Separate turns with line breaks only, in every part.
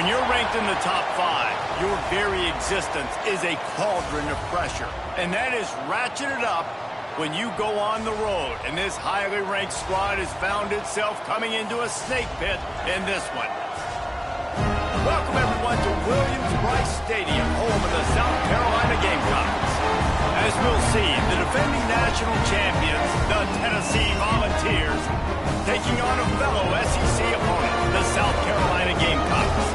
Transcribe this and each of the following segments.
When you're ranked in the top 5, your very existence is a cauldron of pressure. And that is ratcheted up when you go on the road. And this highly ranked squad has found itself coming into a snake pit in this one. Welcome, everyone, to Williams-Brice Stadium, home of the South Carolina Gamecocks. As we'll see, the defending national champions, the Tennessee Volunteers, taking on a fellow SEC opponent, the South Carolina Gamecocks.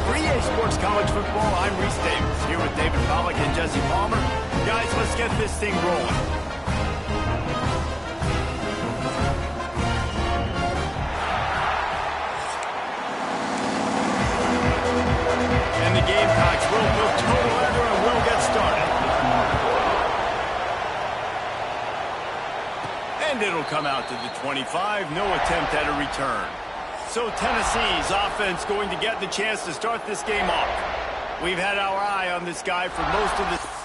For EA Sports College Football, I'm Reese Davis, here with David Pollack and Jesse Palmer. Guys, let's get this thing rolling. And the Gamecocks will put total under and will get started. And it'll come out to the 25. No attempt at a return. So Tennessee's offense going to get the chance to start this game off. We've had our eye on this guy for most of the...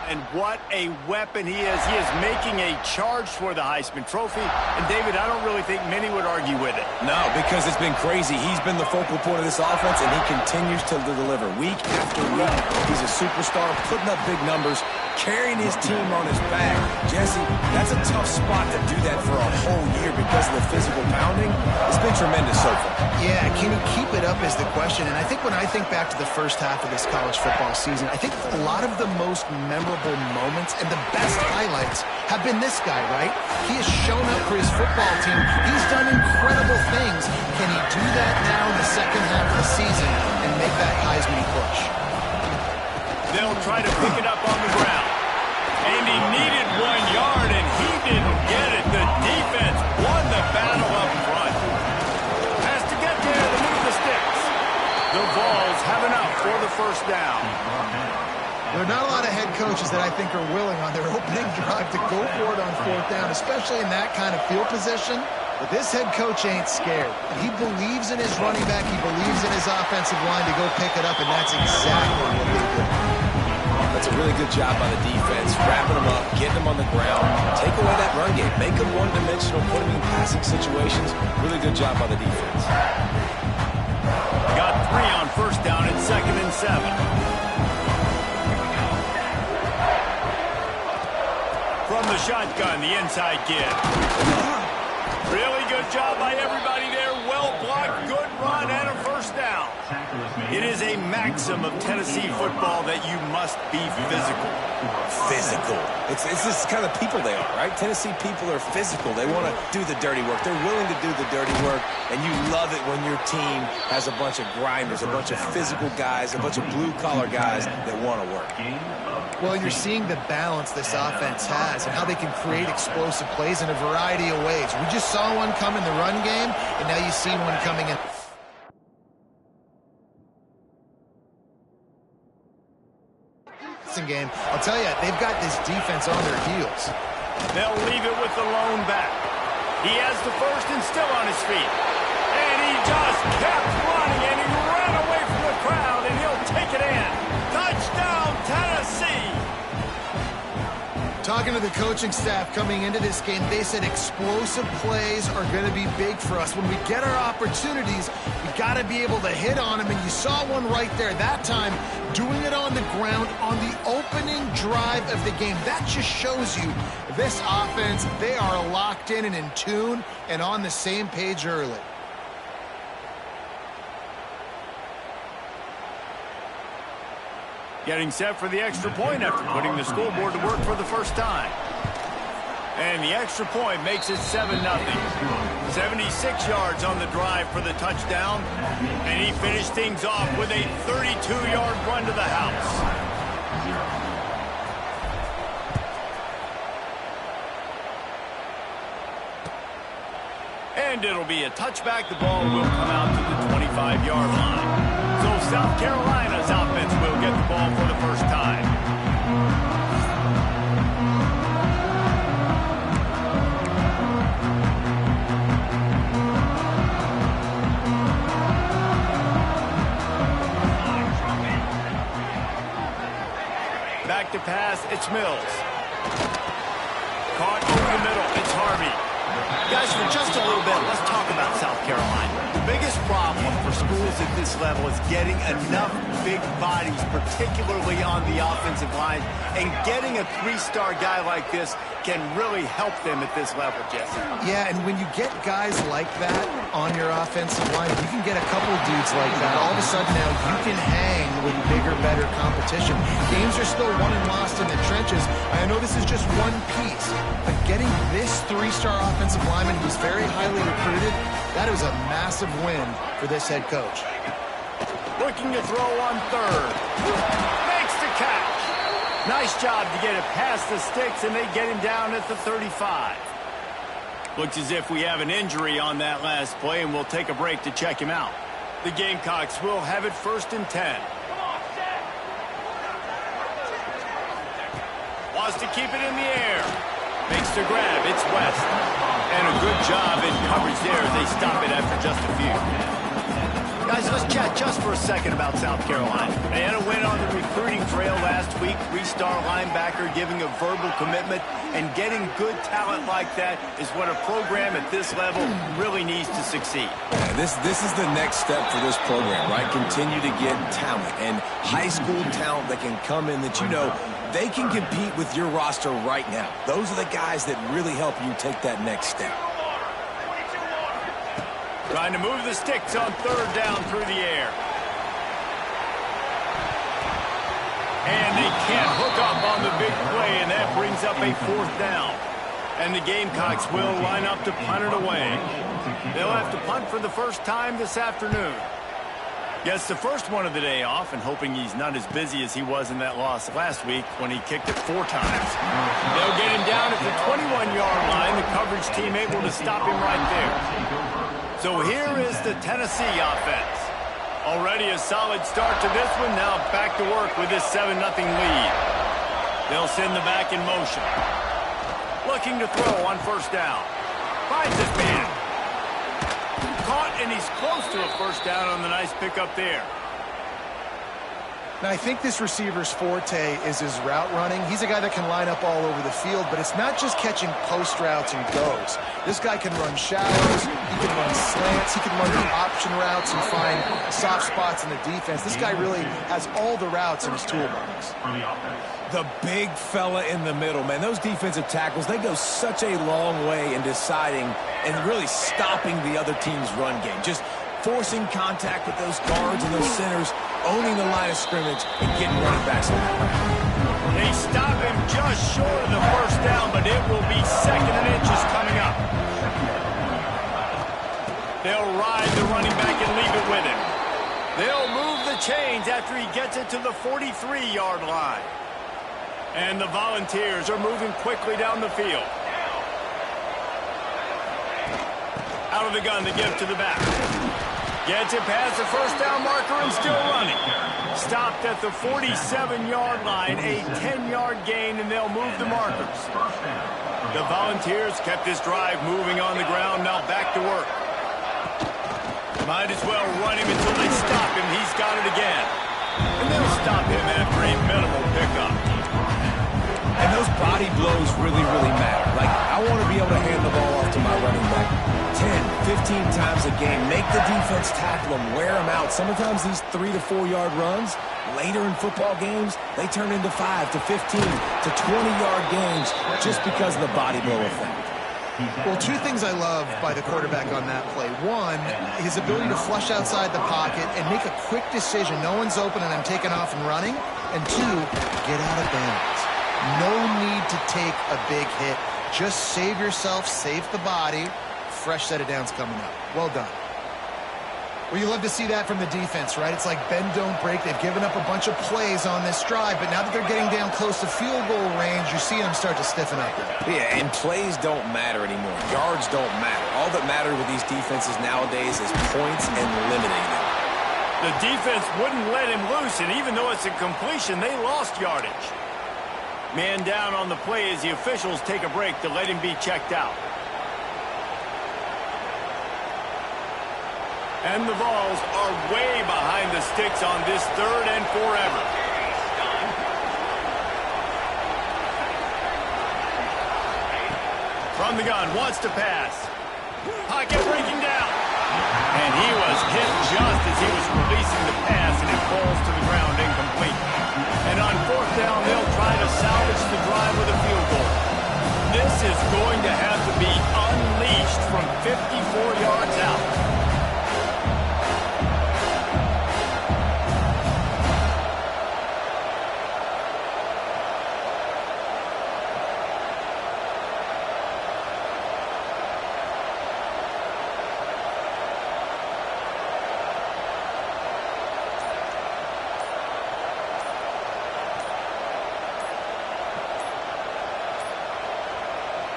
And what a weapon he is. He is making a charge for the Heisman Trophy. And, David, I don't really think many would argue with it.
No, because it's been crazy. He's been the focal point of this offense, and he continues to deliver week after week. He's a superstar, putting up big numbers, carrying his team on his back. Jesse, that's a tough spot to do that for a whole year because of the physical pounding. It's been tremendous so far.
Yeah, can he keep it up is the question. And I think when I think back to the first half of this college football season, I think a lot of the most memorable moments and the best highlights have been this guy, right? He has shown up for his football team. He's done incredible things. Can he do that now in the second half of the season and make that Heisman push?
They'll try to pick it up on the ground. And he needed 1 yard, and he didn't get it. The defense won the battle up front. Has to get there to move the sticks. The Vols have enough for the first down.
There are not a lot of head coaches that I think are willing on their opening drive to go for it on fourth down, especially in that kind of field position. But this head coach ain't scared. He believes in his running back. He believes in his offensive line to go pick it up, and that's exactly what they did.
That's a really good job by the defense, wrapping them up, getting them on the ground, take away that run game, make them one-dimensional, put them in passing situations. Really good job by the defense.
Got 3 on first down and 2nd and 7. From the shotgun, the inside kid. Really good job by everybody there. Well blocked, good run, and a first down. It is a maxim of Tennessee football that you must be physical.
Physical. It's this kind of people they are, right? Tennessee people are physical. They want to do the dirty work. They're willing to do the dirty work, and you love it when your team has a bunch of grinders, a bunch of physical guys, a bunch of blue-collar guys that want to work.
Well, you're seeing the balance this offense has and how they can create explosive plays in a variety of ways. We just saw one come in the run game, and now you see one coming in. Game. I'll tell you, they've got this defense on their heels.
They'll leave it with the lone back. He has the first and still on his feet. And he just kept running, and he ran away from the crowd, and he'll take it in. Touchdown, Tennessee!
Talking to the coaching staff coming into this game, they said explosive plays are going to be big for us. When we get our opportunities, we got to be able to hit on them, and you saw one right there. That time, doing it on the ground on the opening drive of the game. That just shows you this offense, they are locked in and in tune and on the same page early.
Getting set for the extra point after putting the scoreboard to work for the first time. And the extra point makes it 7-0. 76 yards on the drive for the touchdown. And he finished things off with a 32-yard run to the house. And it'll be a touchback. The ball will come out to the 25-yard line. So South Carolina His offense will get the ball for the first time. Back to pass, it's Mills. Caught over the middle, it's Harvey.
Guys, for just a little bit, let's talk about South Carolina. The biggest problem for schools at this level is getting enough big bodies, particularly on the offensive line, and getting a three-star guy like this can really help them at this level, Jesse.
Yeah, and when you get guys like that on your offensive line, you can get a couple dudes like that. All of a sudden now you can hang with bigger, better competition. Games are still won and lost in the trenches. I know this is just one piece, but getting this three-star offensive lineman who's very highly recruited, that is a massive win for this head coach.
Looking to throw on third. Makes the catch. Nice job to get it past the sticks, and they get him down at the 35. Looks as if we have an injury on that last play, and we'll take a break to check him out. The Gamecocks will have it 1st and 10. Wants to keep it in the air. Makes the grab. It's West. And a good job in coverage there as they stop it after just a few.
Guys, let's chat just for a second about South Carolina.
They had a win on the recruiting trail last week. Three-star linebacker giving a verbal commitment, and getting good talent like that is what a program at this level really needs to succeed.
Yeah, this is the next step for this program, right? Continue to get talent and high school talent that can come in that, you know, they can compete with your roster right now. Those are the guys that really help you take that next step.
Trying to move the sticks on third down through the air. And they can't hook up on the big play, and that brings up a 4th down. And the Gamecocks will line up to punt it away. They'll have to punt for the first time this afternoon. Gets the first one of the day off, and hoping he's not as busy as he was in that loss last week when he kicked it 4 times. They'll get him down at the 21-yard line. The coverage team able to stop him right there. So here is the Tennessee offense. Already a solid start to this one. Now back to work with this 7-0 lead. They'll send the back in motion. Looking to throw on 1st down. Finds his man. Caught, and he's close to a 1st down on the nice pickup there.
Now, I think this receiver's forte is his route running. He's a guy that can line up all over the field, but it's not just catching post routes and goes. This guy can run shallows, he can run slants, he can run the option routes and find soft spots in the defense. This guy really has all the routes in his toolbox.
The big fella in the middle, man. Those defensive tackles, they go such a long way in deciding and really stopping the other team's run game. Just forcing contact with those guards and those centers, owning the line of scrimmage, and getting running backs on that route.
They stop him just short of the 1st down, but it will be 2nd and inches coming up. They'll ride the running back and leave it with him. They'll move the chains after he gets it to the 43-yard line. And the Volunteers are moving quickly down the field. Out of the gun to give to the back. Gets it past the 1st down marker and still running. Stopped at the 47-yard line, a 10-yard gain, and they'll move the markers. The Volunteers kept this drive moving on the ground, now back to work. Might as well run him until they stop him. He's got it again. And they'll stop him after a minimal pickup.
And those body blows really, really matter. Like, I want to be able to hand the ball off to my running back 10, 15 times a game. Make the defense tackle them, wear them out. Sometimes these 3 to 4 yard runs, later in football games, they turn into 5 to 15 to 20-yard gains just because of the body blow effect.
Well, 2 things I love by the quarterback on that play. 1, his ability to flush outside the pocket and make a quick decision. No one's open and I'm taking off and running. And 2, get out of bounds. No need to take a big hit. Just save yourself, save the body. Fresh set of downs coming up. Well done. Well, you love to see that from the defense, right? It's like bend, don't break. They've given up a bunch of plays on this drive, but now that they're getting down close to field goal range, you're seeing them start to stiffen up.
Yeah, and plays don't matter anymore. Yards don't matter. All that matters with these defenses nowadays is points and limiting them.
The defense wouldn't let him loose, and even though it's a completion, they lost yardage. Man down on the play as the officials take a break to let him be checked out. And the Vols are way behind the sticks on this 3rd and forever. From the gun, wants to pass. Pocket breaking down. And he was hit just as he was releasing the pass, and it falls to the ground incomplete. And on 4th down, they'll try to salvage the drive with a field goal. This is going to have to be unleashed from 54 yards out.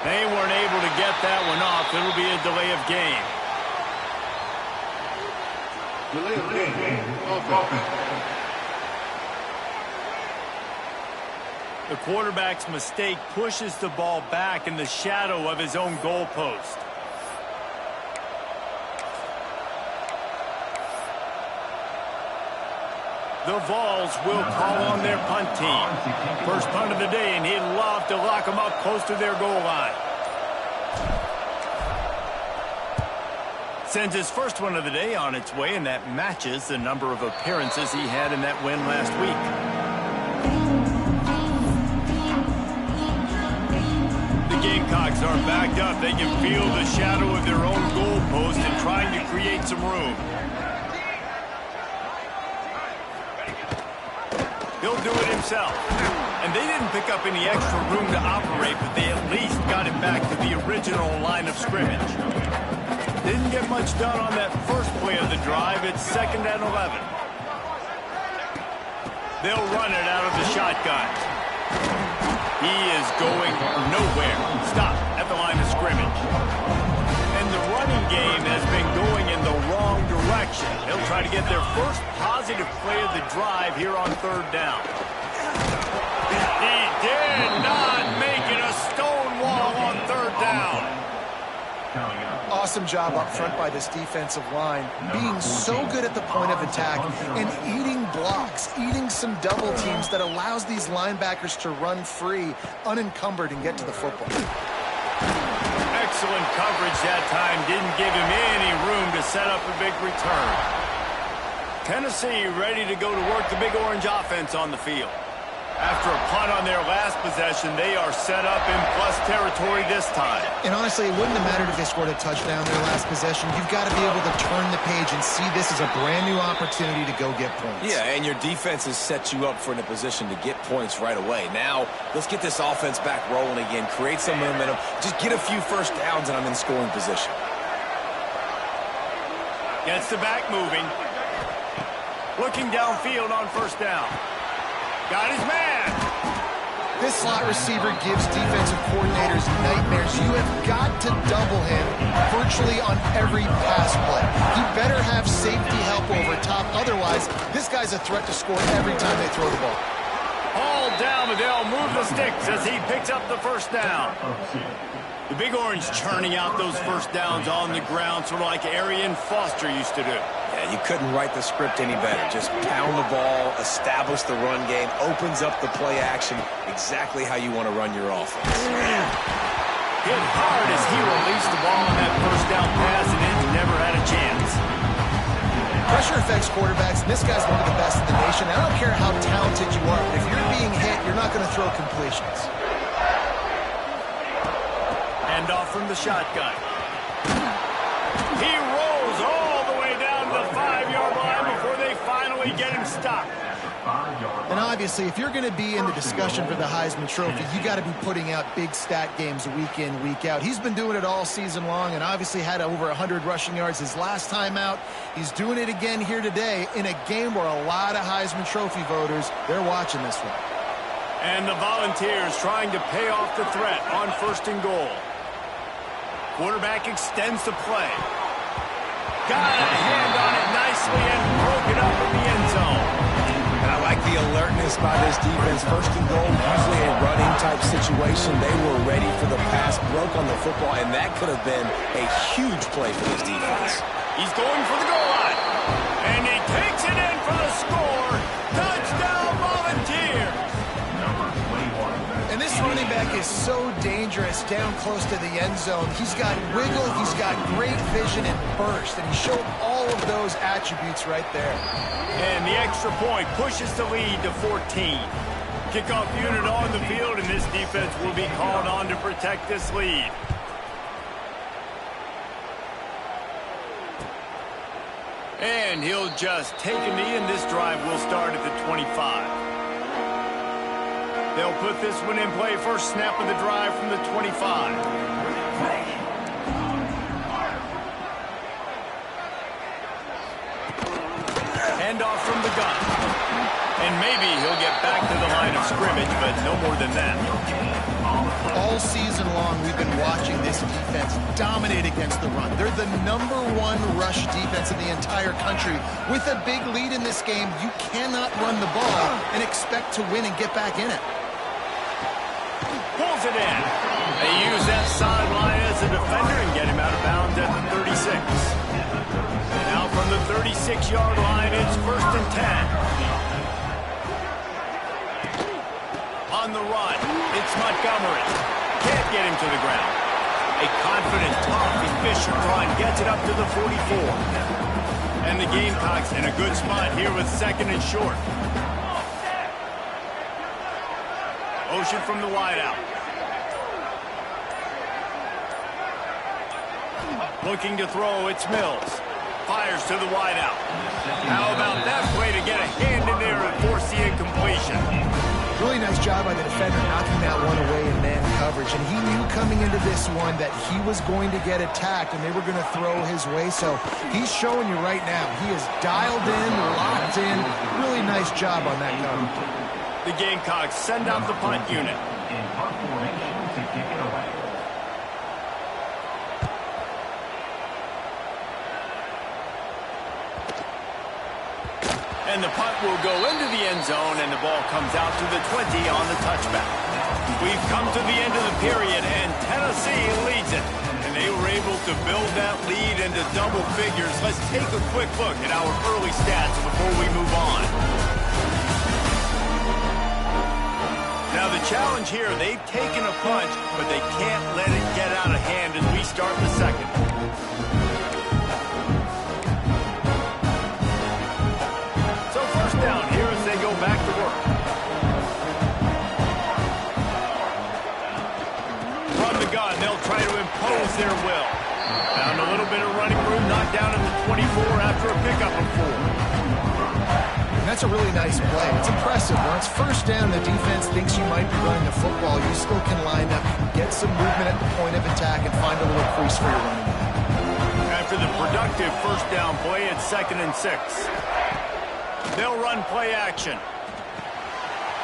They weren't able to get that one off. It'll be a delay of game.
Delay of game. Offense.
The quarterback's mistake pushes the ball back in the shadow of his own goalpost. The Vols will call on their punt team. First punt of the day, and he'd love to lock them up close to their goal line. Sends his first one of the day on its way, and that matches the number of appearances he had in that win last week. The Gamecocks are backed up. They can feel the shadow of their own goalpost and trying to create some room. He'll do it himself. And they didn't pick up any extra room to operate, but they at least got it back to the original line of scrimmage. Didn't get much done on that first play of the drive. It's 2nd and 11. They'll run it out of the shotgun. He is going nowhere. Stop at the line of scrimmage. And the running game has been going in the wrong direction. They'll try to get their first positive play of the drive here on 3rd down. He did not make it a stone wall on 3rd down.
Awesome job up front by this defensive line, being so good at the point of attack and eating blocks, eating some double teams that allows these linebackers to run free, unencumbered, and get to the football.
Excellent coverage that time. Didn't give him any room to set up a big return. Tennessee ready to go to work the Big Orange offense on the field. After a punt on their last possession, they are set up in plus territory this time.
And honestly, it wouldn't have mattered if they scored a touchdown their last possession. You've got to be able to turn the page and see this as a brand new opportunity to go get points.
Yeah, and your defense has set you up for in a position to get points right away. Now, let's get this offense back rolling again, create some momentum, just get a few first downs, and I'm in scoring position.
Gets the back moving. Looking downfield on 1st down. Got his man.
This slot receiver gives defensive coordinators nightmares. You have got to double him virtually on every pass play. He better have safety help over top. Otherwise, this guy's a threat to score every time they throw the ball.
All down, but they'll move the sticks as he picks up the 1st down. The Big Orange churning out those 1st downs on the ground, sort of like Arian Foster used to do.
Yeah, you couldn't write the script any better. Just pound the ball, establish the run game, opens up the play action, exactly how you want to run your offense.
Hit hard as he released the ball on that 1st down pass, and it never had a chance.
Pressure affects quarterbacks, and this guy's one of the best in the nation. I don't care how talented you are, but if you're being hit, you're not going to throw completions.
Hand off from the shotgun. He rolls all the way down to the 5-yard line before they finally get him stopped.
And obviously, if you're going to be in the discussion for the Heisman Trophy, you got to be putting out big stat games week in, week out. He's been doing it all season long and obviously had over 100 rushing yards his last time out. He's doing it again here today in a game where a lot of Heisman Trophy voters, they're watching this one.
And the Volunteers trying to pay off the threat on 1st and goal. Quarterback extends the play. got a hand on it nicely and broke it up in the end zone.
And I like the alertness by this defense. First and goal, usually a running type situation. They were ready for the pass, broke on the football, and that could have been a huge play for this defense.
He's going for the goal line. And he takes it in for the score. Touchdown, Volunteers.
And this running back is so dangerous down close to the end zone. He's got wiggle, he's got great vision and burst, and he showed all of those attributes right there.
And the extra point pushes the lead to 14. Kickoff unit on the field, and this defense will be called on to protect this lead. And he'll just take a knee, and this drive will start at the 25. They'll put this one in play. First snap of the drive from the 25. Handoff from the gun. And maybe he'll get back to the line of scrimmage, but no more than that.
All season long, we've been watching this defense dominate against the run. They're the #1 rush defense in the entire country. With a big lead in this game, you cannot run the ball and expect to win and get back in it.
Pulls it in. They use that sideline as a defender and get him out of bounds at the 36. Now from the 36-yard line, it's 1st and 10. On the run, it's Montgomery. Can't get him to the ground. A confident, tough, efficient run gets it up to the 44. And the Gamecocks in a good spot here with 2nd and short. Motion from the wideout. Looking to throw, it's Mills. Fires to the wideout. How about that play to get a hand in there and force the incompletion?
Really nice job by the defender knocking that one away in man coverage. And he knew coming into this one that he was going to get attacked and they were going to throw his way. So he's showing you right now. He is dialed in, locked in. Really nice job on that cover.
The Gamecocks send out the punt unit.
In punt formation to kick it away.
And the punt will go into the end zone, and the ball comes out to the 20 on the touchback. We've come to the end of the period, and Tennessee leads it. And they were able to build that lead into double figures. Let's take a quick look at our early stats before we move on. Now the challenge here, they've taken a punch, but they can't let it get out of hand as we start the second. So first down here as they go back to work. From the gun, they'll try to impose their will. Found a little bit of running room, knocked down at the 24 after a pickup of 4.
That's a really nice play. It's impressive. Once first down, the defense thinks you might be running the football. You still can line up, get some movement at the point of attack, and find a little crease for your running back.
After the productive first down play, it's 2nd and 6. They'll run play action.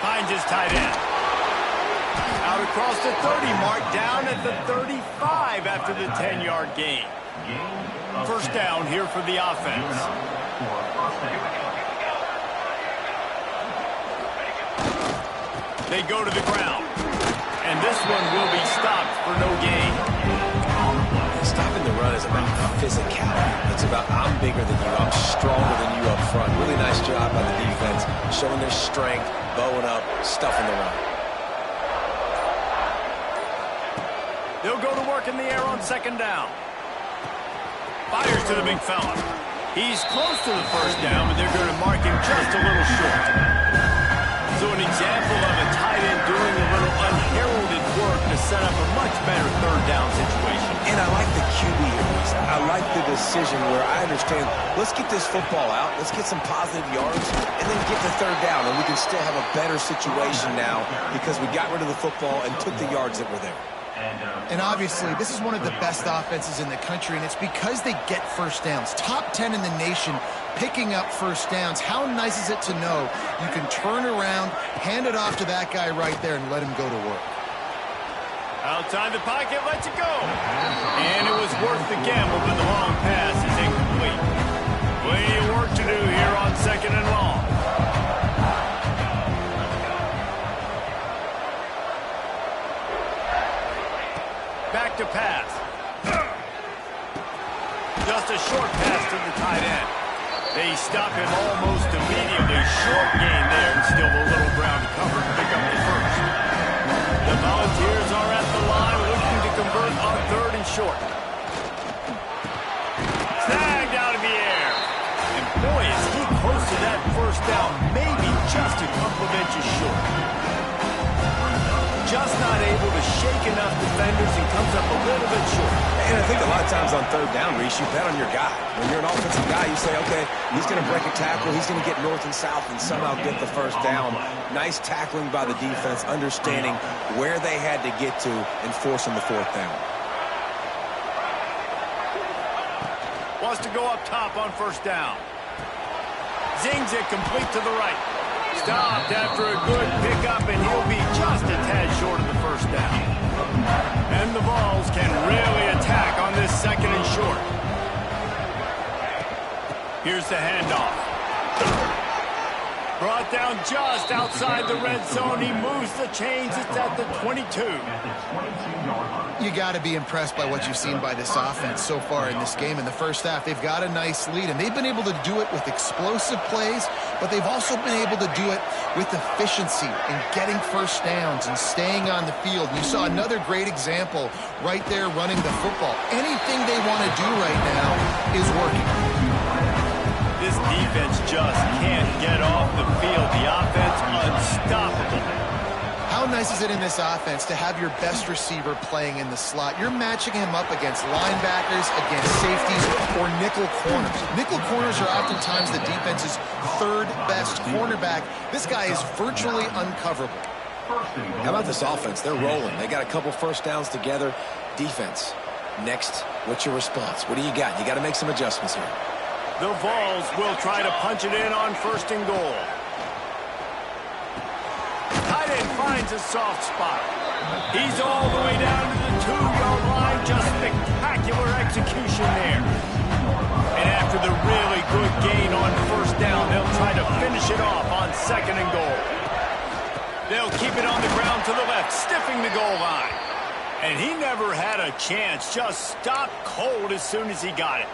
Finds his tight end. Out across the 30 mark, down at the 35 after the 10-yard gain. First down here for the offense. They go to the ground. And this one will be stopped for no gain.
Stopping the run is about physicality. It's about I'm bigger than you, I'm stronger than you up front. Really nice job by the defense, showing their strength, bowing up, stuffing the run.
They'll go to work in the air on 2nd down. Fires to the big fella. He's close to the first down, but they're going to mark him just a little short. So an example of a tight end doing a little unheralded work to set up a much better 3rd down situation.
And I like the QB here. I like the decision where I understand, let's get this football out, let's get some positive yards, and then get to 3rd down, and we can still have a better situation now because we got rid of the football and took the yards that were there.
And obviously, this is one of the best offenses in the country, and it's because they get first downs. Top 10 in the nation picking up first downs. How nice is it to know you can turn around, hand it off to that guy right there, and let him go to work.
Outside the pocket, lets it go. And it was worth the gamble, but the long pass is incomplete. Back to pass. Just a short pass to the tight end. They stop him almost immediately. Short gain there. Still a little ground to cover to pick up the first. The Volunteers are at the line looking to convert on 3rd and short. Snagged out of the air. And boy, is he close to that first down. Maybe just a couple of inches short. Just not able to shake enough defenders and comes up a little bit short.
And I think a lot of times on 3rd down, Reese, you bet on your guy. When you're an offensive guy, you say, okay, he's going to break a tackle, he's going to get north and south and somehow get the first down. Nice tackling by the defense, understanding where they had to get to and forcing the 4th down.
Wants to go up top on 1st down. Zings it complete to the right. Stopped after a good pickup, and he'll be just a tad short of the 1st down. And the Vols can really attack on this 2nd and short. Here's the handoff. Brought down just outside the red zone. He moves the chains. It's at the 22.
You got to be impressed by what you've seen by this offense so far in this game. In the first half, they've got a nice lead, and they've been able to do it with explosive plays, but they've also been able to do it with efficiency and getting first downs and staying on the field. You saw another great example right there running the football. Anything they want to do right now is working.
This defense just can't get off the field. The offense unstoppable.
How nice is it in this offense to have your best receiver playing in the slot? You're matching him up against linebackers, against safeties, or nickel corners. Nickel corners are oftentimes the defense's 3rd best cornerback. This guy is virtually uncoverable.
How about this offense? They're rolling. They got a couple first downs together. Defense. Next, what's your response? What do you got? You got to make some adjustments here.
The Vols will try to punch it in on 1st and goal. Tight end finds a soft spot. He's all the way down to the 2-yard line. Just spectacular execution there. And after the really good gain on 1st down, they'll try to finish it off on 2nd and goal. They'll keep it on the ground to the left, stiffing the goal line. And he never had a chance. Just stopped cold as soon as he got it.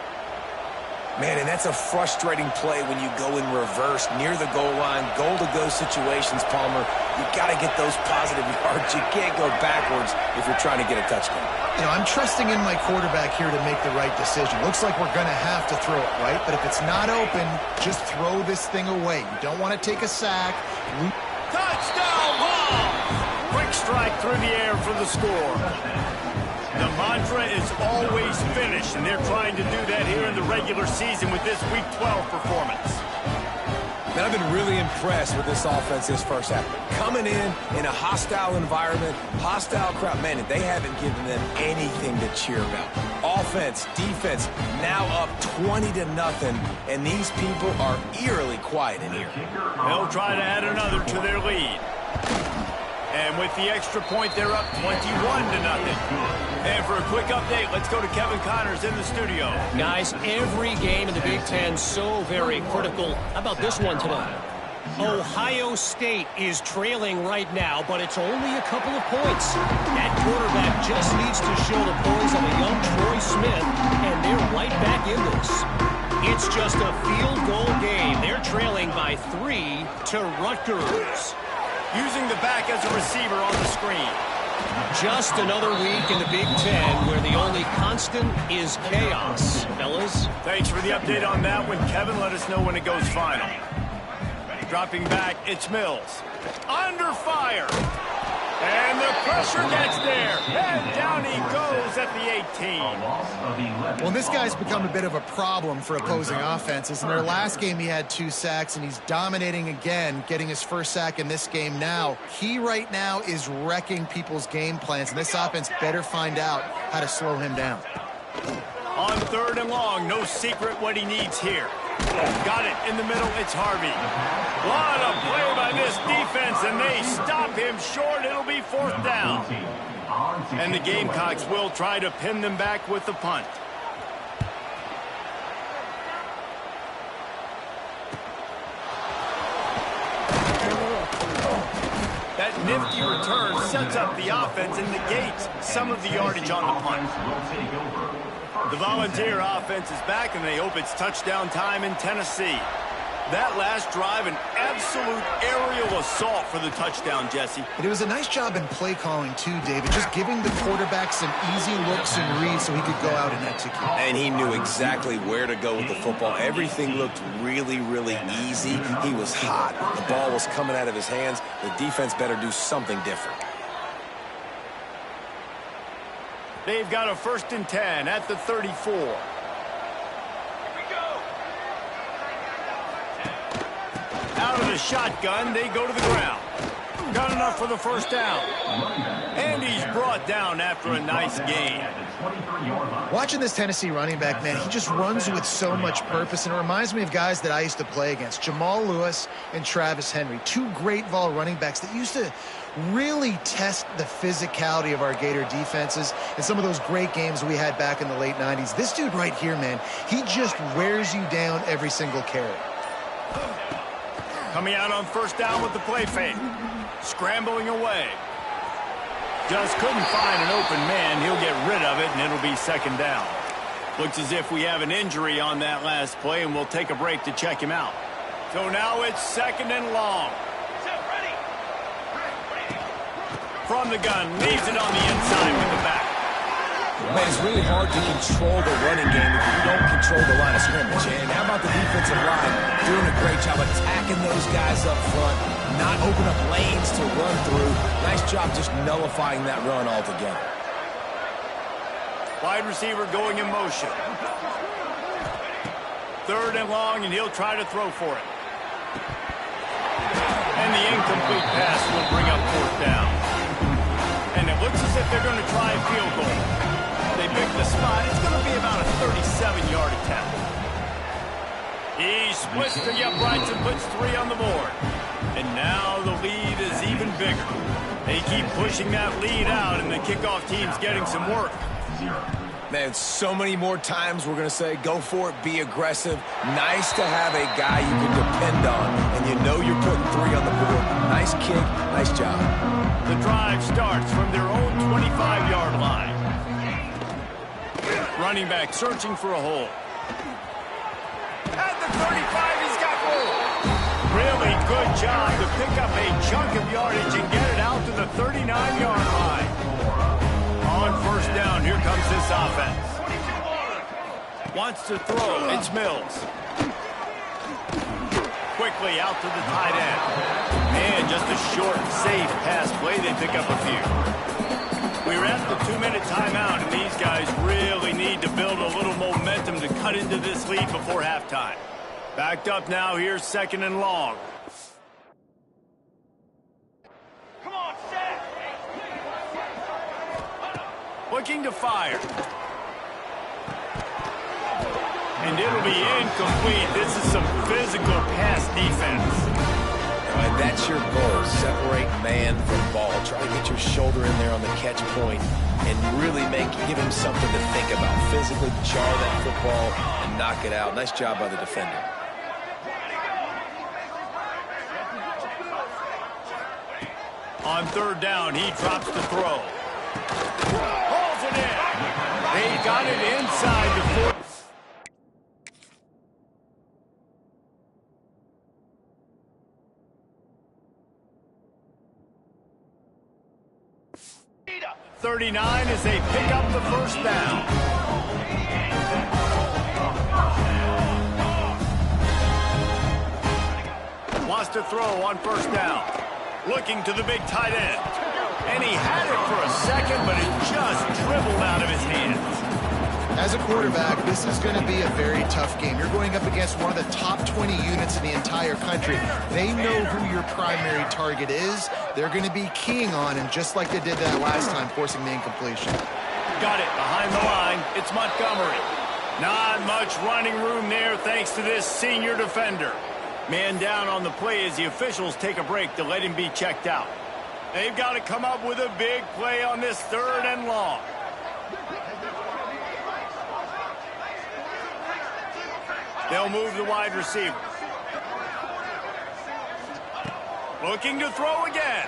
Man, and that's a frustrating play when you go in reverse near the goal line, goal-to-go situations, Palmer. You got to get those positive yards. You can't go backwards if you're trying to get a touchdown.
You know, I'm trusting in my quarterback here to make the right decision. Looks like we're going to have to throw it, right? But if it's not open, just throw this thing away. You don't want to take a sack.
Touchdown ball! Quick strike through the air for the score. The mantra is always finish, and they're trying to do that here in the regular season with this Week 12 performance.
And I've been really impressed with this offense this first half. Coming in a hostile environment, hostile crowd, man, they haven't given them anything to cheer about. Offense, defense, now up 20-0, and these people are eerily quiet in here.
They'll try to add another to their lead. And with the extra point, they're up 21-0. And for a quick update, let's go to Kevin Connors in the studio.
Guys, every game in the Big Ten so very critical. How about this one today? Ohio State is trailing right now, but it's only a couple of points. That quarterback just needs to show the poise of a young Troy Smith, and they're right back in this. It's just a field goal game. They're trailing by 3 to Rutgers.
Using the back as a receiver on the screen.
Just another week in the Big Ten where the only constant is chaos. Fellas?
Thanks for the update on that one, Kevin. Let us know when it goes final. Dropping back, it's Mills. Under fire. And the pressure gets there. And down he goes at the 18.
Well, this guy's become a bit of a problem for opposing offenses. In their last game, he had 2 sacks, and he's dominating again, getting his first sack in this game now. He right now is wrecking people's game plans, and this offense better find out how to slow him down.
On 3rd and long, no secret what he needs here. Got it in the middle, it's Harvey. What a play by this defense, and they stop him short. It'll be 4th down. And the Gamecocks will try to pin them back with the punt. That nifty return sets up the offense and negates some of the yardage on the punt. The Volunteer offense is back, and they hope it's touchdown time in Tennessee. That last drive, an absolute aerial assault for the touchdown, Jesse.
And it was a nice job in play calling, too, David. Just giving the quarterback some easy looks and reads so he could go out and execute.
And he knew exactly where to go with the football. Everything looked really, really easy. He was hot. The ball was coming out of his hands. The defense better do something different.
They've got a 1st and 10 at the 34. Out of the shotgun, they go to the ground. Got enough for the 1st down. And he's brought down after a nice gain.
Watching this Tennessee running back, man, he just runs with so much purpose, and it reminds me of guys that I used to play against, Jamal Lewis and Travis Henry, 2 great Vol running backs that used to really test the physicality of our Gator defenses in some of those great games we had back in the late 90s. This dude right here, man, he just wears you down every single carry.
Coming out on 1st down with the play fake. Scrambling away. Just couldn't find an open man. He'll get rid of it, and it'll be 2nd down. Looks as if we have an injury on that last play, and we'll take a break to check him out. So now it's 2nd and long. From the gun, leaves it on the inside with the back.
Man, it's really hard to control the running game if you don't control the line of scrimmage. And how about the defensive line doing a great job attacking those guys up front, not open up lanes to run through. Nice job just nullifying that run altogether.
Wide receiver going in motion. 3rd and long, and he'll try to throw for it. And the incomplete pass will bring up 4th down. And it looks as if they're going to try a field goal. They pick the spot. It's going to be about a 37-yard attempt. He splits the uprights and puts 3 on the board. And now the lead is even bigger. They keep pushing that lead out, and the kickoff team's getting some work.
Man, so many more times we're going to say, go for it, be aggressive. Nice to have a guy you can depend on, and you know you're putting 3 on the board. Nice kick, nice job.
The drive starts from their own 25-yard line. Running back searching for a hole. At the 35, he's got room. Really good job to pick up a chunk of yardage and get it out to the 39-yard line. On 1st down, here comes this offense. Wants to throw. It's Mills. Quickly out to the tight end. And just a short, safe pass play. They pick up a few. We're at the 2-minute timeout, and these guys really need to build a little momentum to cut into this lead before halftime. Backed up now. Here's 2nd and long. Come on, set. Looking to fire. And it'll be incomplete. This is some physical pass defense.
And that's your goal. Separate man from ball. Try to get your shoulder in there on the catch point and really give him something to think about. Physically jar that football and knock it out. Nice job by the defender.
On 3rd down, he drops the throw. Hauls it in. They got it inside the 40. .39 as they pick up the 1st down. Wants to throw on 1st down. Looking to the big tight end. And he had it for a second, but it just dribbled out of his hands.
As a quarterback, this is going to be a very tough game. You're going up against one of the top 20 units in the entire country. They know who your primary target is. They're going to be keying on, and just like they did that last time, forcing the incompletion.
Got it behind the line. It's Montgomery. Not much running room there thanks to this senior defender. Man down on the play as the officials take a break to let him be checked out. They've got to come up with a big play on this 3rd and long. They'll move the wide receiver. Looking to throw again.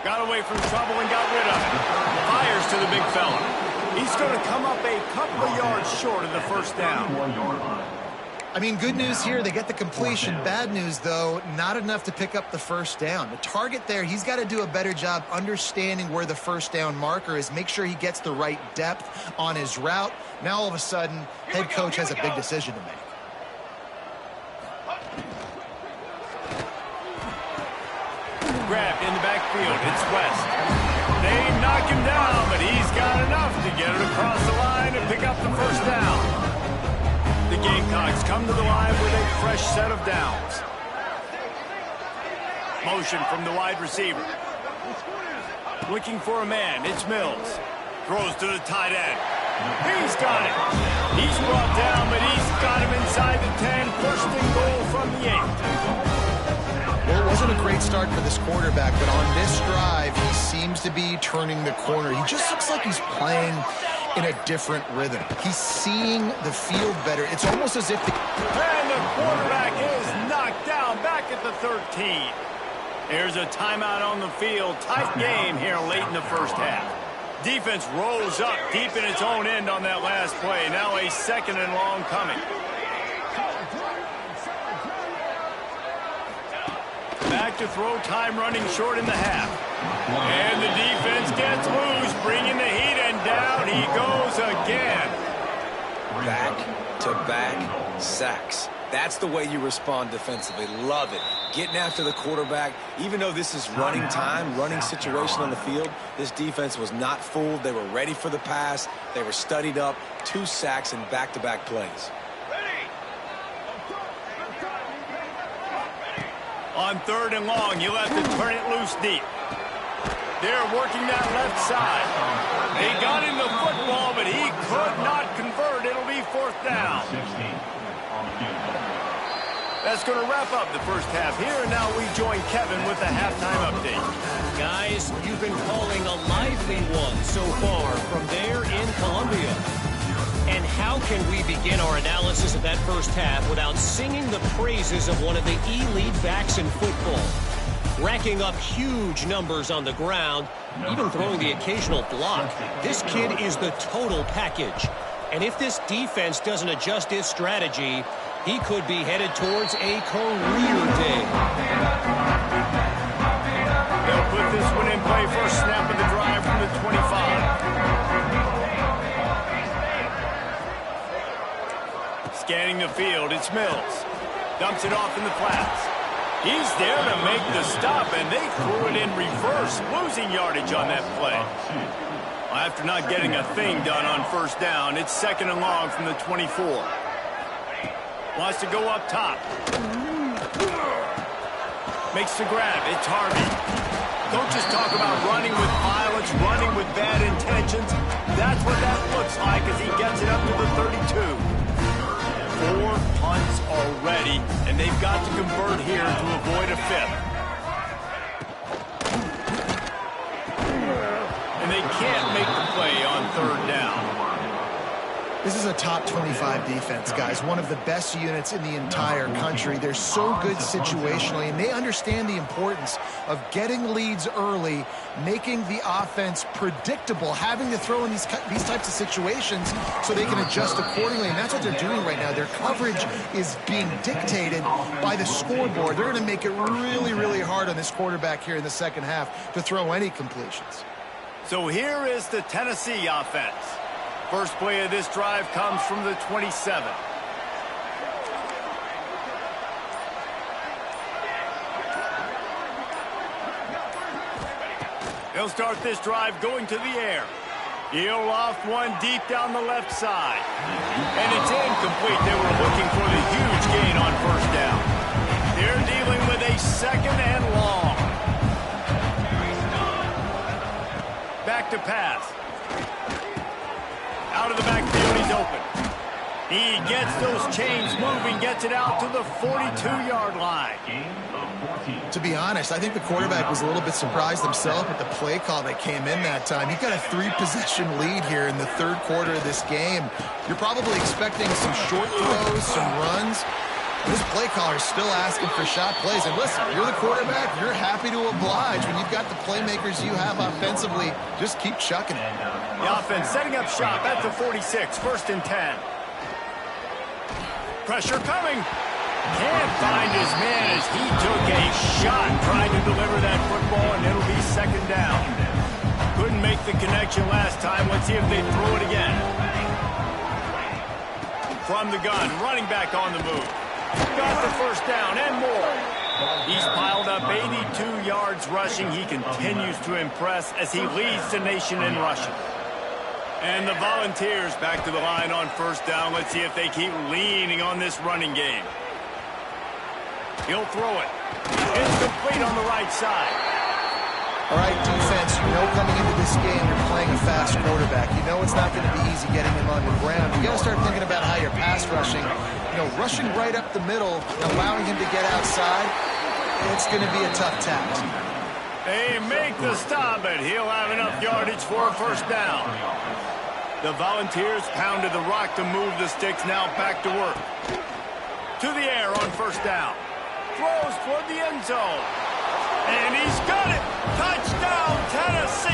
Got away from trouble and got rid of it. Fires to the big fella. He's going to come up a couple of yards short of the first down.
I mean, good news here, they get the completion. Bad news, though, not enough to pick up the first down. The target there, he's got to do a better job understanding where the first down marker is, make sure he gets the right depth on his route. Now, all of a sudden, head coach has a big decision to make.
Grabbed in the backfield. It's West. They knock him down, but he's got enough to get it across the line and pick up the first down. The Gamecocks come to the line with a fresh set of downs. Motion from the wide receiver. Looking for a man. It's Mills. Throws to the tight end. He's got it. He's brought down, but he's got him inside the 10. First and goal from the 8.
Well, it wasn't a great start for this quarterback, but on this drive, he seems to be turning the corner. He just looks like he's playing in a different rhythm. He's seeing the field better. It's almost as if
And the quarterback is knocked down back at the 13. There's a timeout on the field. Tight game here late in the first half. Defense rolls up deep in its own end on that last play. Now a second and long coming. Back to throw, time running short in the half. And the defense gets loose, bringing the heat, and down he goes again.
Back-to-back sacks. That's the way you respond defensively. Love it. Getting after the quarterback. Even though this is running time, running situation on the field, this defense was not fooled. They were ready for the pass. They were studied up. 2 sacks in back-to-back plays.
On third and long, you'll have to turn it loose deep. They're working that left side. They got him the football, but he could not convert. It'll be fourth down. That's going to wrap up the first half here, and now we join Kevin with the halftime update.
Guys, you've been calling a lively one so far from there in Columbia. And how can we begin our analysis of that first half without singing the praises of one of the elite backs in football? Racking up huge numbers on the ground, even throwing the occasional block. This kid is the total package. And if this defense doesn't adjust its strategy, he could be headed towards a career day.
They'll put this one in play. First snap of the drive from the 25. Scanning the field, it's Mills. Dumps it off in the flats. He's there to make the stop, and they threw it in reverse, losing yardage on that play. After not getting a thing done on first down, it's second and long from the 24. Wants to go up top. Makes the grab. It's Harvey. Coaches talk about running with violence, running with bad intentions. That's what that looks like as he gets it up to the 32. 4 punts already, and they've got to convert here to avoid a fifth. And they can't make the play on third down.
This is a top 25 defense, guys. One of the best units in the entire country. They're so good situationally, and they understand the importance of getting leads early, making the offense predictable, having to throw in these types of situations so they can adjust accordingly, and that's what they're doing right now. Their coverage is being dictated by the scoreboard. They're going to make it really, really hard on this quarterback here in the second half to throw any completions.
So here is the Tennessee offense. First play of this drive comes from the 27. They'll start this drive going to the air. He'll loft one deep down the left side. And it's incomplete. They were looking for the huge gain on first down. They're dealing with a second and long. Back to pass. Out of the backfield, he's open. He gets those chains moving, gets it out to the 42-yard line.
To be honest, I think the quarterback was a little bit surprised himself at the play call that came in that time. He got a 3-possession lead here in the third quarter of this game. You're probably expecting some short throws, some runs. This play caller is still asking for shot plays. And listen, you're the quarterback. You're happy to oblige when you've got the playmakers you have offensively. Just keep chucking it.
The offense setting up shop at the 46, 1st and 10. Pressure coming. Can't find his man as he took a shot trying to deliver that football, and it'll be 2nd down. Couldn't make the connection last time. Let's see if they throw it again. From the gun, running back on the move. Got the 1st down and more. He's piled up 82 yards rushing. He continues to impress as he leads the nation in rushing. And the Volunteers back to the line on 1st down. Let's see if they keep leaning on this running game. He'll throw it. It's complete on the right side.
All right, defense, you know coming into this game you're playing a fast quarterback. You know it's not going to be easy getting him on the ground. You got to start thinking about how you're pass rushing. You know, rushing right up the middle and allowing him to get outside, it's going to be a tough task.
They make the stop, but he'll have enough yardage for a 1st down. The Volunteers pounded the rock to move the sticks, now back to work. To the air on 1st down. Throws toward the end zone. And he's got it! Touchdown, Tennessee!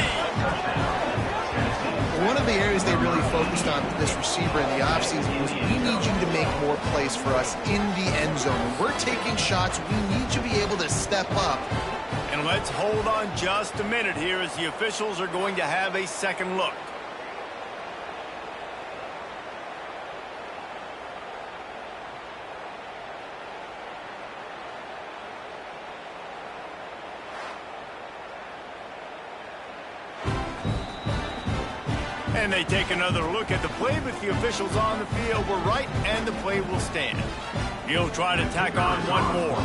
One of the areas they really focused on for this receiver in the offseason was we need you to make more plays for us in the end zone. When we're taking shots, we need you to be able to step up.
And let's hold on just a minute here as the officials are going to have a second look. And they take another look at the play, but the officials on the field were right, and the play will stand. He'll try to tack on one more.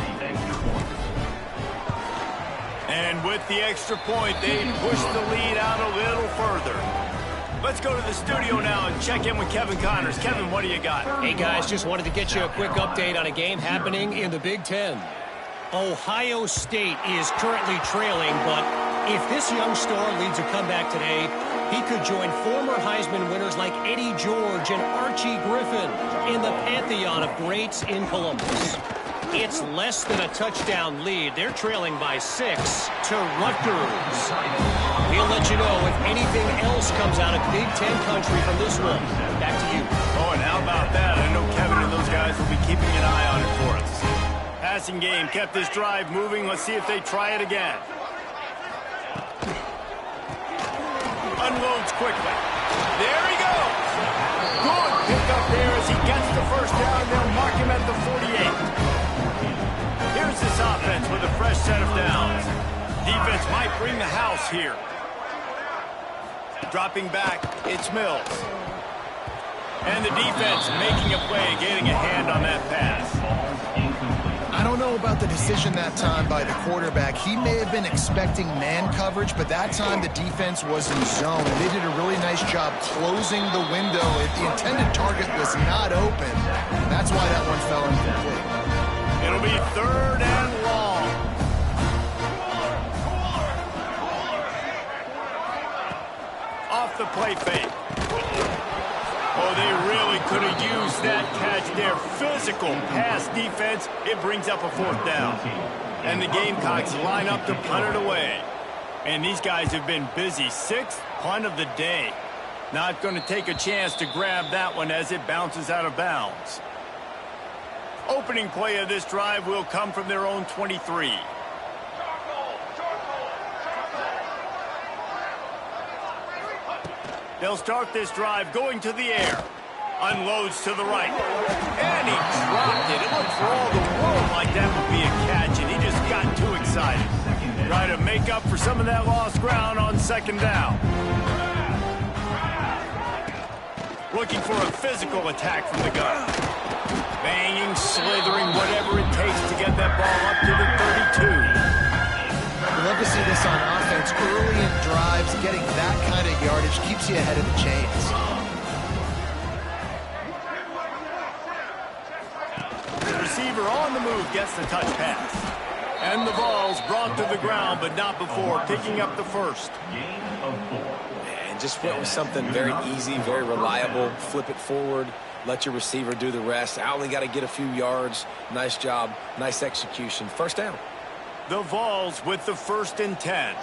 And with the extra point, they push the lead out a little further. Let's go to the studio now and check in with Kevin Connors. Kevin, what do you got?
Hey, guys, just wanted to get you a quick update on a game happening in the Big Ten. Ohio State is currently trailing, but if this young star leads a comeback today, he could join former Heisman winners like Eddie George and Archie Griffin in the pantheon of greats in Columbus. It's less than a touchdown lead. They're trailing by 6 to Rutgers. We'll let you know if anything else comes out of Big Ten country from this one. Back to you.
Oh, and how about that? I know Kevin and those guys will be keeping an eye on it for us. Passing game kept this drive moving. Let's see if they try it again. Unloads quickly. There he goes. Good pick up there as he gets the 1st down. They'll mark him at the 48. Here's this offense with a fresh set of downs. Defense might bring the house here. Dropping back, it's Mills. And the defense making a play, getting a hand on that pass.
I don't know about the decision that time by the quarterback. He may have been expecting man coverage, but that time the defense was in zone, and they did a really nice job closing the window. The intended target was not open. That's why that one fell incomplete.
It'll be 3rd and long. Off the play fake. Oh, they really could have used that catch there. Physical pass defense. It brings up a 4th down. And the Gamecocks line up to punt it away. And these guys have been busy. 6th punt of the day. Not going to take a chance to grab that one as it bounces out of bounds. Opening play of this drive will come from their own 23. They'll start this drive going to the air. Unloads to the right. And he dropped it. It looked for all the world like that would be a catch, and he just got too excited. Try to make up for some of that lost ground on 2nd down. Looking for a physical attack from the gun. Banging, slithering, whatever it takes to get that ball up to the 32.
We love to see this on offense. Early in drives, getting that kind of yardage keeps you ahead of the chains.
The receiver on the move gets the touch pass. And the ball's brought to the ground, but not before picking up the 1st.
And just went with something very easy, very reliable. Flip it forward, let your receiver do the rest. I only got to get a few yards. Nice job, nice execution. First down.
The Vols with the 1st and 10.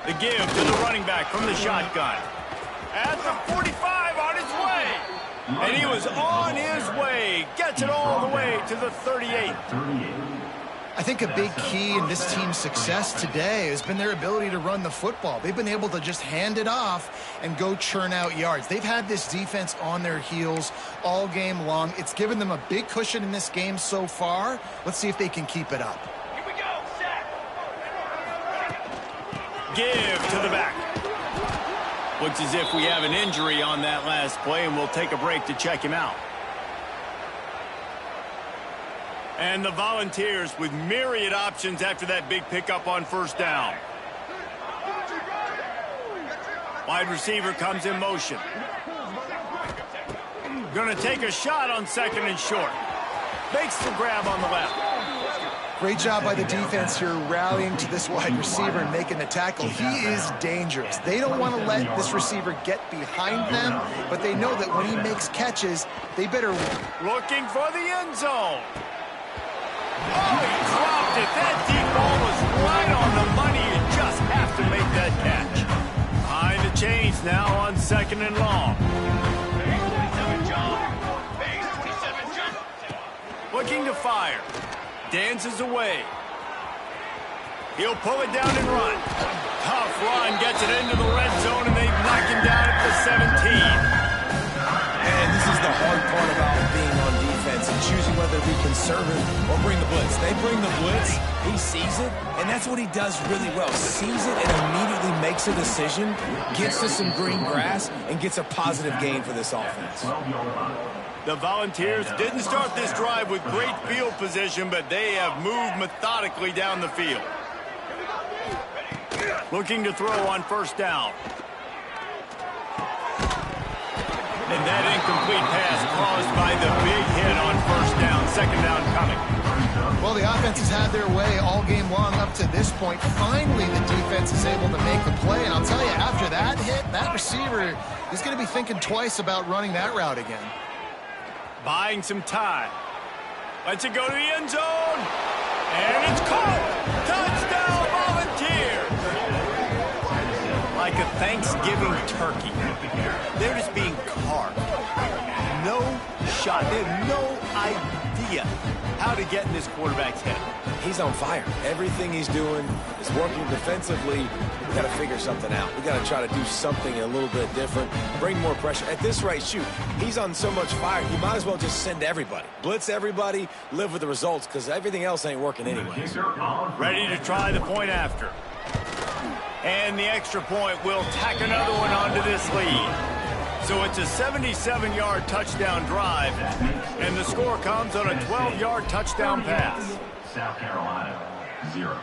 The give to the running back from the shotgun. At the 45 on his way. And he was on his way. Gets it all the way to the 38.
I think a big key in this team's success today has been their ability to run the football. They've been able to just hand it off and go churn out yards. They've had this defense on their heels all game long. It's given them a big cushion in this game so far. Let's see if they can keep it up.
Here we go, set. Give to the back. Looks as if we have an injury on that last play, and we'll take a break to check him out. And the Volunteers with myriad options after that big pickup on 1st down. Wide receiver comes in motion. Going to take a shot on 2nd and short. Makes the grab on the left.
Great job by the defense here rallying to this wide receiver and making the tackle. He is dangerous. They don't want to let this receiver get behind them, but they know that when he makes catches, they better...
Looking for the end zone. Oh, he dropped it. That deep ball was right on the money. You just have to make that catch. Behind the chains now on 2nd and long. Looking to fire. Dances away. He'll pull it down and run. Tough run, gets it into the red zone, and they knock him down at the 17.
And this is the hard part about being on defense and choosing whether to be conservative or bring the blitz. They bring the blitz, he sees it, and that's what he does really well. Sees it and immediately makes a decision, gets to some green grass, and gets a positive gain for this offense.
The Volunteers didn't start this drive with great field position, but they have moved methodically down the field. Looking to throw on 1st down. And that incomplete pass caused by the big hit on 1st down. 2nd down coming.
Well, the offense has had their way all game long up to this point. Finally, the defense is able to make the play. And I'll tell you, after that hit, that receiver is going to be thinking twice about running that route again.
Buying some time. Lets it go to the end zone. And it's caught. Touchdown, Volunteers. Like a Thanksgiving turkey. They're just being carved. No shot. They have no idea how to get in this quarterback's head.
He's on fire. Everything he's doing is working defensively. We got to figure something out. We got to try to do something a little bit different, bring more pressure. At this rate, shoot, he's on so much fire, you might as well just send everybody. Blitz everybody, live with the results, because everything else ain't working anyways.
Ready to try the point after. And the extra point will tack another one onto this lead. So it's a 77-yard touchdown drive, and the score comes on a 12-yard touchdown pass.
South Carolina, 0.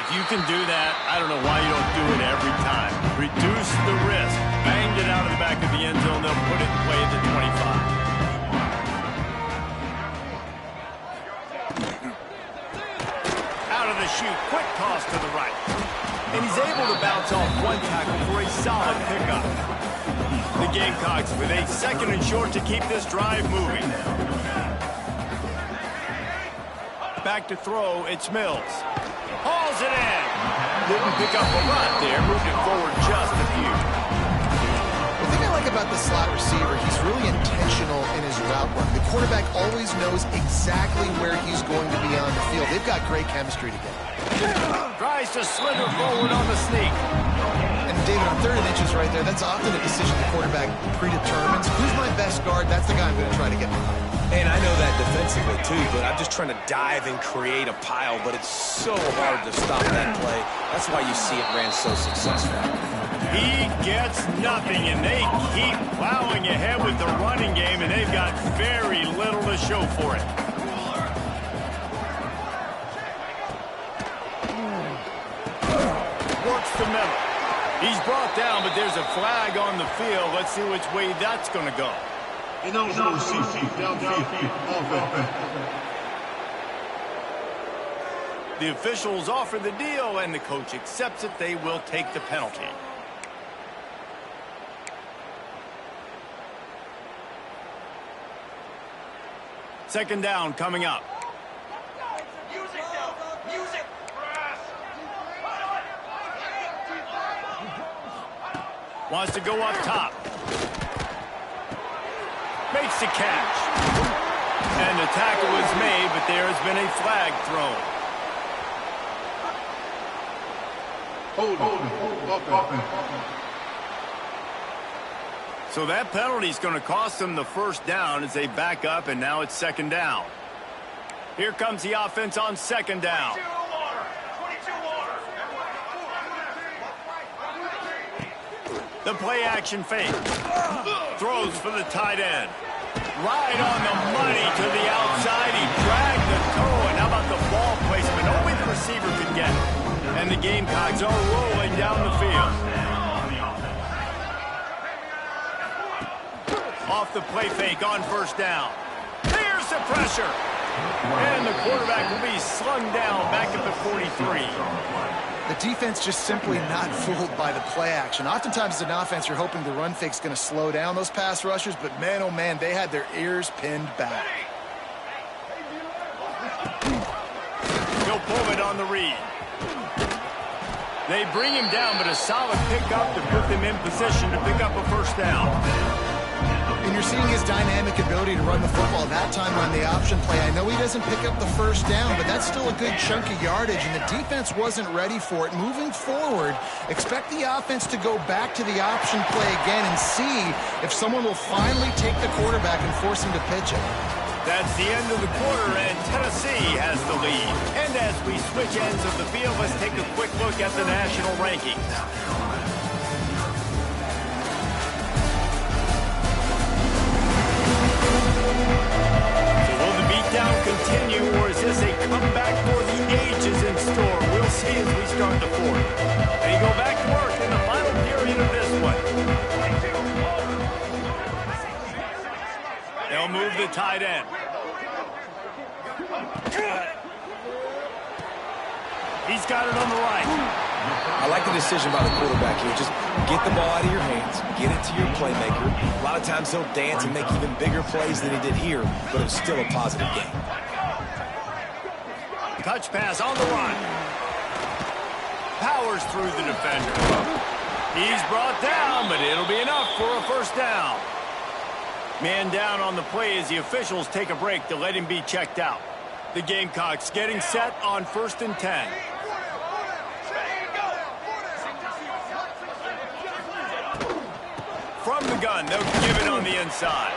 If you can do that, I don't know why you don't do it every time. Reduce the risk. Bang it out of the back of the end zone. They'll put it in play at the 25. Out of the chute. Quick toss to the right. And he's able to bounce off one tackle for a solid pickup. The Gamecocks with a 2nd and short to keep this drive moving. Back to throw, it's Mills. Hauls it in. Didn't pick up a lot there, moved it forward just a few.
The thing I like about the slot receiver, he's really intentional in his route run. The quarterback always knows exactly where he's going to be on the field. They've got great chemistry together.
Tries to slither forward on the sneak.
And David, on 3rd and inches right there, that's often a decision the quarterback predetermines. Who's my best guard? That's the guy I'm going to try to get behind.
And I know that defensively, too, but I'm just trying to dive and create a pile, but it's so hard to stop that play. That's why you see it ran so successful.
He gets nothing, and they keep plowing ahead with the running game, and they've got very little to show for it. Works the middle. He's brought down, but there's a flag on the field. Let's see which way that's going to go. The officials offer the deal, and the coach accepts it. They will take the penalty. Second down coming up. Wants to go up top. Makes the catch. And the tackle is made, but there has been a flag thrown. So that penalty is going to cost them the first down as they back up, and now it's second down. Here comes the offense on second down. The play action fake. Throws for the tight end. Right on the money to the outside. He dragged the toe, and how about the ball placement? Only the receiver could get it. And the Gamecocks are rolling down the field. Off the play fake on first down. Here's the pressure. And the quarterback will be slung down back at the 43.
The defense just simply not fooled by the play action. Oftentimes as an offense, you're hoping the run fake's going to slow down those pass rushers, but man, oh man, they had their ears pinned back.
He'll pull it on the read. They bring him down, but a solid pickup to put them in position to pick up a first down.
And you're seeing his dynamic ability to run the football. That time on the option play, I know he doesn't pick up the first down, but that's still a good chunk of yardage, and the defense wasn't ready for it. Moving forward, expect the offense to go back to the option play again and see if someone will finally take the quarterback and force him to pitch it.
That's the end of the quarter, and Tennessee has the lead. And as we switch ends of the field, let's take a quick look at the national rankings. Down continue, or is this a comeback for the ages in store? We'll see as we start the fourth. They go back to work in the final period of this one. They'll move the tight end. He's got it on the right.
I like the decision by the quarterback here. Just get the ball out of your hands, get it to your playmaker. A lot of times he'll dance and make even bigger plays than he did here, but it was still a positive game.
Touch pass on the run. Powers through the defender. He's brought down, but it'll be enough for a first down. Man down on the play as the officials take a break to let him be checked out. The Gamecocks getting set on 1st and 10. From the gun, they'll give it on the inside.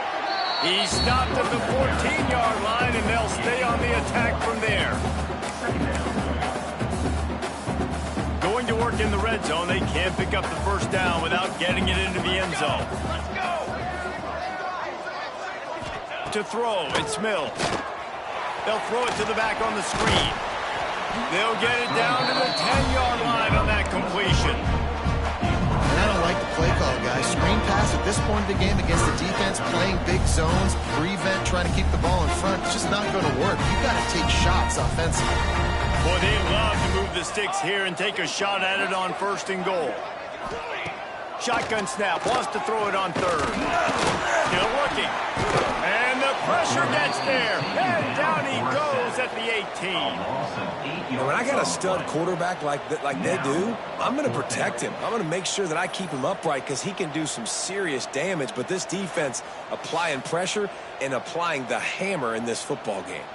He stopped at the 14-yard line, and they'll stay on the attack from there. Going to work in the red zone, they can't pick up the first down without getting it into the end zone. To throw, it's Mills. They'll throw it to the back on the screen. They'll get it down to the 10-yard line on that completion.
I don't like the play call, guys. Screen pass at this point of the game against the defense, playing big zones, prevent, trying to keep the ball in front. It's just not going to work. You've got to take shots offensively.
Boy, they love to move the sticks here and take a shot at it on 1st and goal. Shotgun snap, wants to throw it on 3rd. Still looking. And the pressure gets there. And down he goes at the 18.
And when I got a stud quarterback like they do, I'm going to protect him. I'm going to make sure that I keep him upright because he can do some serious damage. But this defense applying pressure and applying the hammer in this football game.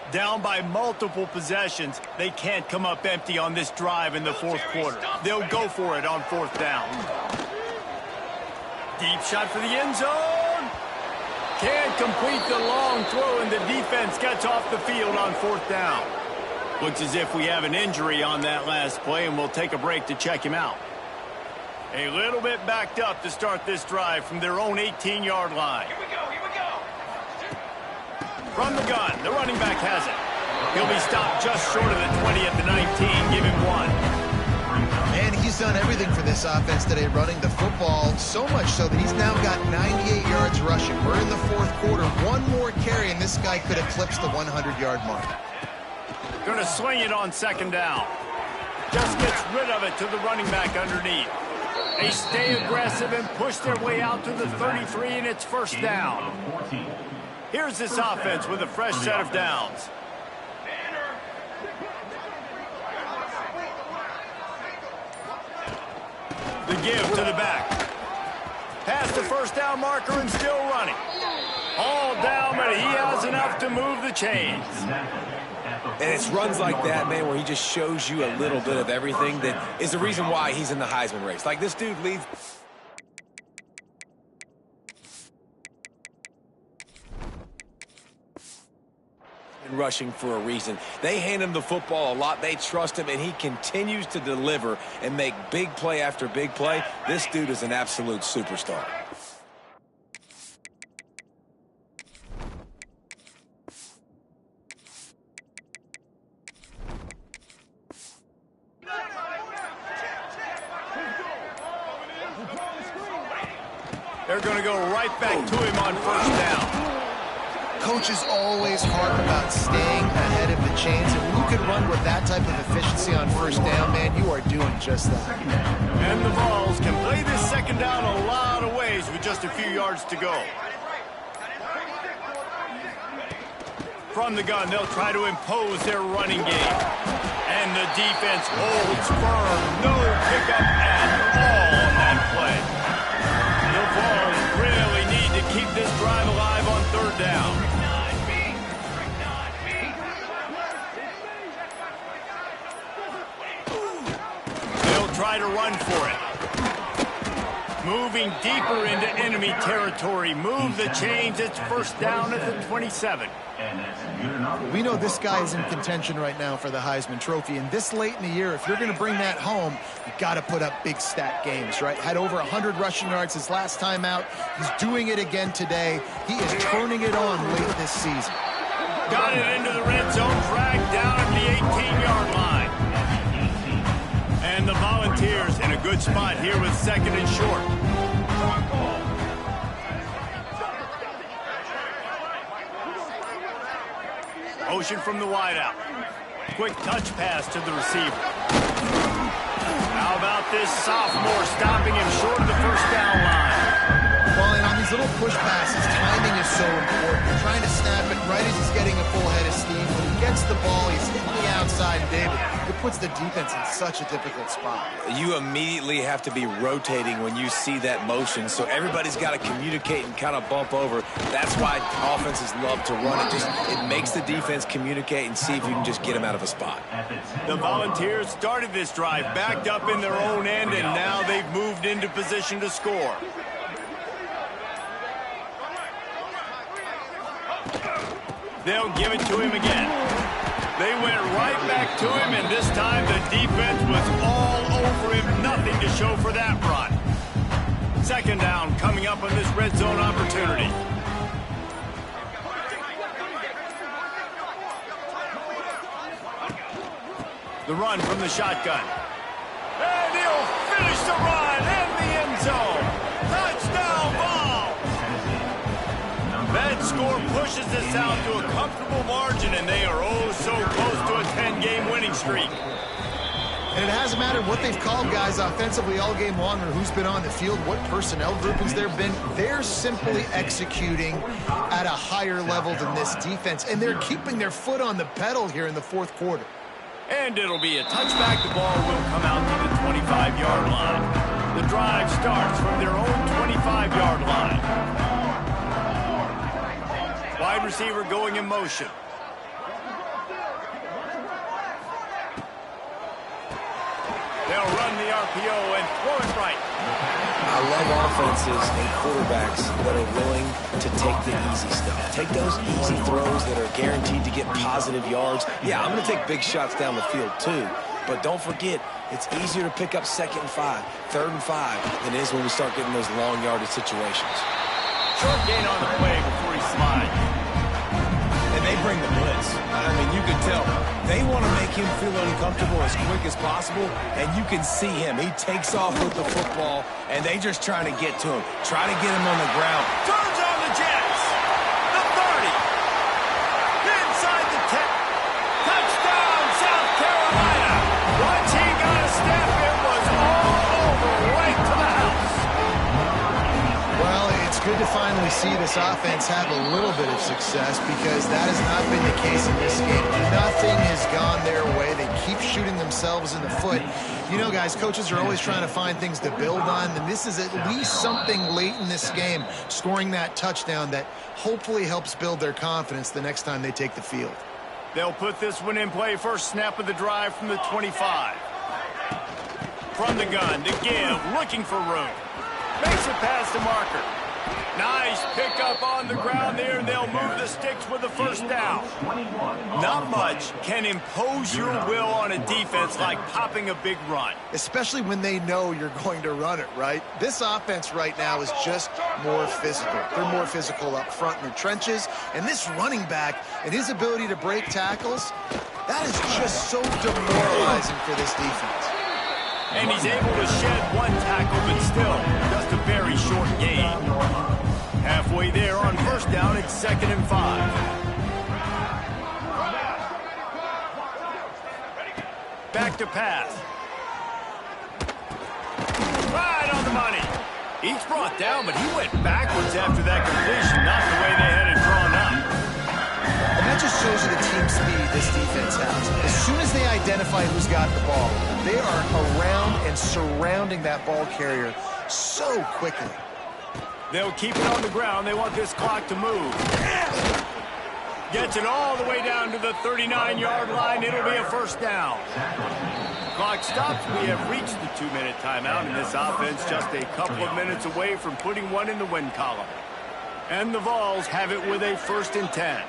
Down by multiple possessions, they can't come up empty on this drive in the 4th quarter. They'll go for it on 4th down. Deep shot for the end zone. Can't complete the long throw, and the defense gets off the field on 4th down. Looks as if we have an injury on that last play, and we'll take a break to check him out. A little bit backed up to start this drive from their own 18-yard line. From the gun, the running back has it. He'll be stopped just short of the 20 at the 19. Give him 1.
And he's done everything for this offense today, running the football, so much so that he's now got 98 yards rushing. We're in the fourth quarter. One more carry, and this guy could eclipse the 100-yard mark.
Going to swing it on second down. Just gets rid of it to the running back underneath. They stay aggressive and push their way out to the 33, and it's first down. Here's this offense with a fresh set of downs. The give to the back. Past the first down marker and still running. All down, but he has enough to move the chains.
And it's runs like that, man, where he just shows you a little bit of everything that is the reason why he's in the Heisman race. Like, this dude leads... rushing for a reason. They hand him the football a lot. They trust him, and he continues to deliver and make big play after big play. This dude is an absolute superstar.
They're going to go right back to him on first down.
Coach is always hard about staying ahead of the chains, and when you can run with that type of efficiency on first down, man, you are doing just that.
And the Vols can play this second down a lot of ways with just a few yards to go. From the gun, they'll try to impose their running game. And the defense holds firm. No pickup at all on that play. The Vols really need to keep this drive alive on third down. They'll try to run for it. Moving deeper into enemy territory. Move the chains. It's first down at the 27.
We know this guy is in contention right now for the Heisman Trophy, and this late in the year, if you're going to bring that home, you've got to put up big stat games, right? Had over 100 rushing yards his last time out. He's doing it again today. He is turning it on late this season.
Got it into the red zone, dragged down at the 18-yard line. And the Volunteers in a good spot here with second and short. Motion from the wideout. Quick touch pass to the receiver. How about this sophomore stopping him short of the first down line?
Well, and on these little push passes, timing is so important. You're trying to snap it right as he's getting a full head of steam. When he gets the ball, he's hitting the outside, David. It puts the defense in such a difficult spot.
You immediately have to be rotating when you see that motion, so everybody's got to communicate and kind of bump over. That's why offenses love to run it. It makes the defense communicate and see if you can just get them out of a spot.
The Volunteers started this drive backed up in their own end, and now they've moved into position to score. They'll give it to him again. They went right back to him, and this time the defense was all over him. Nothing to show for that run. Second down coming up on this red zone opportunity. The run from the shotgun. And he'll finish the run in the end zone. Touchdown ball. That score pushes this out to a comfortable margin, and they are oh so close to a 10-game winning streak.
And it hasn't mattered what they've called guys offensively all game long or who's been on the field, what personnel groupings there have been. They're simply executing at a higher level than this defense, and they're keeping their foot on the pedal here in the fourth quarter.
And it'll be a touchback. The ball will come out to the 25-yard line. The drive starts from their own 25-yard line. Wide receiver going in motion. They'll run the RPO and throw it right.
I love offenses and quarterbacks that are willing to take the easy stuff. Take those easy throws that are guaranteed to get positive yards. Yeah, I'm going to take big shots down the field too. But don't forget, it's easier to pick up 2nd and 5, 3rd and 5 than it is when we start getting those long yardage situations.
Short gain on the play before he slides.
And they bring the blitz. I mean, you could tell They want to make him feel uncomfortable as quick as possible, and you can see him. He takes off with the football, and they just trying to get to him, try to get him on the ground.
Turns on the Jets. The 30. Inside the 10. Touchdown, South Carolina. Once he got a step, it was all over, right to the house.
Well, it's good to finally see this offense have a little bit of success because that has not been the case in this game. Nothing has gone their way. They keep shooting themselves in the foot. You know, guys, coaches are always trying to find things to build on, and this is at least something late in this game, scoring that touchdown that hopefully helps build their confidence the next time they take the field.
They'll put this one in play. First snap of the drive from the 25. From the gun to give, looking for room. Makes it past the marker. Nice pickup on the ground there, and they'll move the sticks with the first down. Not much can impose your will on a defense like popping a big run.
Especially when they know you're going to run it, right? This offense right now is just more physical. They're more physical up front in the trenches, and this running back and his ability to break tackles, that is just so demoralizing for this defense.
And he's able to shed one tackle, but still just a very short gain. Halfway there on first down, it's 2nd and 5. Back to pass. Right on the money. Each brought down, but he went backwards after that completion, not the way they had it drawn up.
And that just shows you the team speed this defense has. As soon as they identify who's got the ball, they are around and surrounding that ball carrier so quickly.
They'll keep it on the ground. They want this clock to move. Gets it all the way down to the 39-yard line. It'll be a first down. Clock stops. We have reached the 2-minute timeout, and this offense just a couple of minutes away from putting one in the win column. And the Vols have it with a 1st and 10.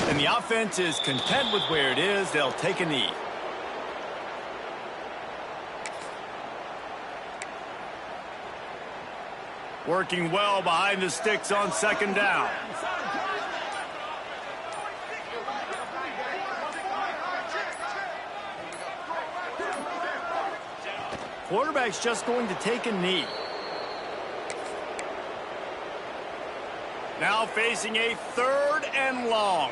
And the offense is content with where it is. They'll take a knee. Working well behind the sticks on 2nd down. Quarterback's just going to take a knee. Now facing a 3rd and long.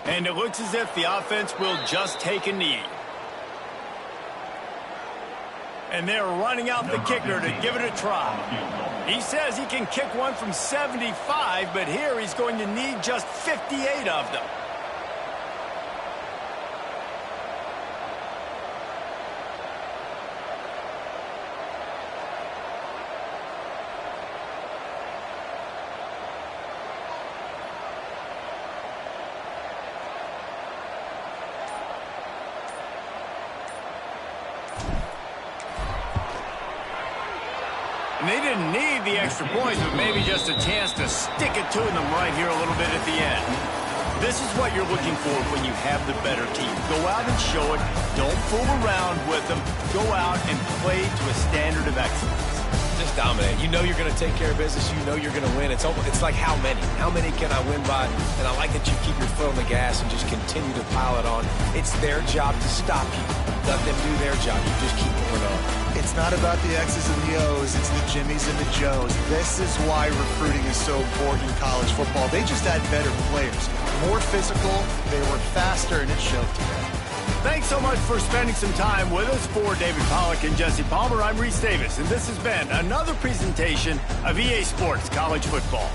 And it looks as if the offense will just take a knee. And they're running out the kicker to give it a try. He says he can kick one from 75, but here he's going to need just 58 of them. And they didn't need the extra points, but maybe just a chance to stick it to them right here a little bit at the end. This is what you're looking for when you have the better team. Go out and show it. Don't fool around with them. Go out and play to a standard of excellence.
Just dominate. You know you're going to take care of business. You know you're going to win. It's like how many? How many can I win by? And I like that you keep your foot on the gas and just continue to pile it on. It's their job to stop you. Let them do their job. You just keep moving on.
It's not about the X's and the O's. It's the Jimmies and the Joes. This is why recruiting is so important in college football. They just had better players. More physical, they were faster, and it showed today.
Thanks so much for spending some time with us. For David Pollack and Jesse Palmer, I'm Reese Davis, and this has been another presentation of EA Sports College Football.